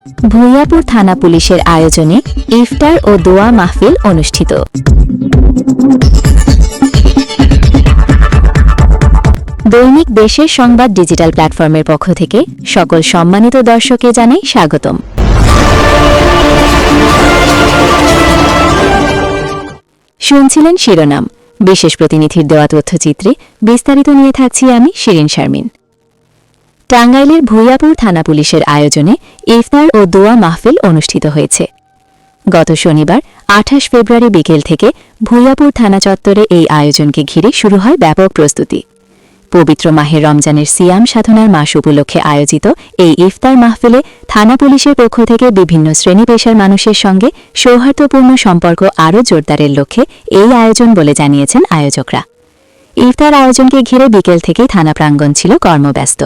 ভূঁইয়াপুর থানা পুলিশের আয়োজনে ইফতার ও দোয়া মাহফিল অনুষ্ঠিত। দৈনিক দেশের সংবাদ ডিজিটাল প্ল্যাটফর্মের পক্ষ থেকে সকল সম্মানিত দর্শককে জানাই স্বাগতম। শুনছিলেন শিরোনাম, বিশেষ প্রতিনিধির দেওয়া তথ্যচিত্রে বিস্তারিত নিয়ে থাকছি আমি শিরিন শারমিন। টাঙ্গাইলের ভূঁইয়াপুর থানা পুলিশের আয়োজনে ইফতার ও দোয়া মাহফিল অনুষ্ঠিত হয়েছে। গত শনিবার 28 ফেব্রুয়ারি বিকেল থেকে ভূঁইয়াপুর থানা চত্বরে এই আয়োজনকে ঘিরে শুরু হয় ব্যাপক প্রস্তুতি। পবিত্র মাহে রমজানের সিয়াম সাধনার মাস উপলক্ষে আয়োজিত এই ইফতার মাহফিলে থানা পুলিশের পক্ষ থেকে বিভিন্ন শ্রেণী পেশার মানুষের সঙ্গে সৌহার্দ্যপূর্ণ সম্পর্ক আরও জোরদারের লক্ষ্যে এই আয়োজন বলে জানিয়েছেন আয়োজকরা। ইফতার আয়োজনকে ঘিরে বিকেল থেকেই থানা প্রাঙ্গণ ছিল কর্মব্যস্ত।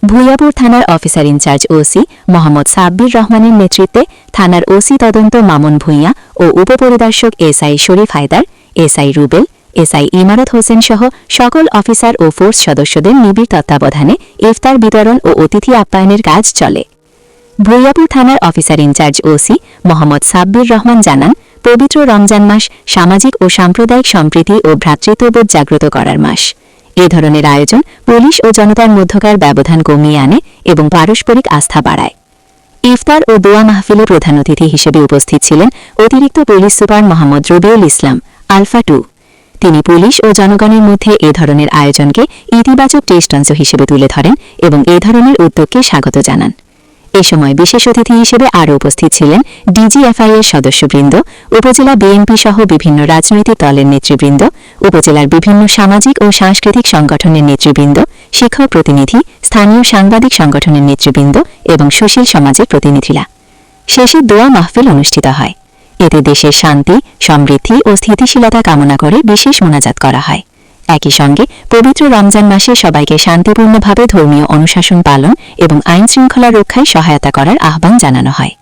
ভূঁইয়াপুর থানার officer in charge OC Mohammad Sabbir রহমানের নেতৃত্বে থানার ওসি তদন্ত মামুন ভূঁইয়া ও উপপরিদর্শক SI Sharif Haidar, SI Rubel, SI Imarat Hossain সহ সকল অফিসার ও ফোর্স সদস্যদের নিবিড় তত্ত্বাবধানে ইফতার বিতরণ ও অতিথি আপ্যায়নের কাজ চলে। ভূঁইয়াপুর থানার officer in charge OC Mohammad Sabbir Rahman জানান, পবিত্র রমজান মাস সামাজিক ও সাম্প্রদায়িক সম্প্রীতি ও ভ্রাতৃত্ববোধ জাগ্রত করার মাস। এ ধরনের আয়োজন পুলিশ ও জনতার মধ্যকার ব্যবধান কমিয়ে আনে এবং পারস্পরিক আস্থা বাড়ায়। ইফতার ও দোয়া মাহফিলে প্রধান অতিথি হিসেবে উপস্থিত ছিলেন অতিরিক্ত police super Mohammad Rabiul Islam alpha 2। তিনি পুলিশ ও জনগণের মধ্যে এ ধরনের আয়োজনকে ইতিবাচক দৃষ্টান্ত হিসেবে তুলে ধরেন এবং এ ধরনের উদ্যোগকে স্বাগত জানান। এ সময় বিশেষ অতিথি হিসেবে আরও উপস্থিত ছিলেন ডিজিএফআই এর সদস্যবৃন্দ, উপজেলা বিএনপি সহ বিভিন্ন রাজনৈতিক দলের নেতৃবৃন্দ, উপজেলার বিভিন্ন সামাজিক ও সাংস্কৃতিক সংগঠনের নেতৃবৃন্দ, শিক্ষক প্রতিনিধি, স্থানীয় সাংবাদিক সংগঠনের নেতৃবৃন্দ এবং সুশীল সমাজের প্রতিনিধিরা। শেষে দোয়া মাহফিল অনুষ্ঠিত হয়। এতে দেশের শান্তি, সমৃদ্ধি ও স্থিতিশীলতা কামনা করে বিশেষ মোনাজাত করা হয়। একই সঙ্গে পবিত্র রমজান মাসে সবাইকে শান্তিপূর্ণভাবে ধর্মীয় অনুশাসন পালন এবং আইনশৃঙ্খলা রক্ষায় সহায়তা করার আহ্বান জানানো হয়।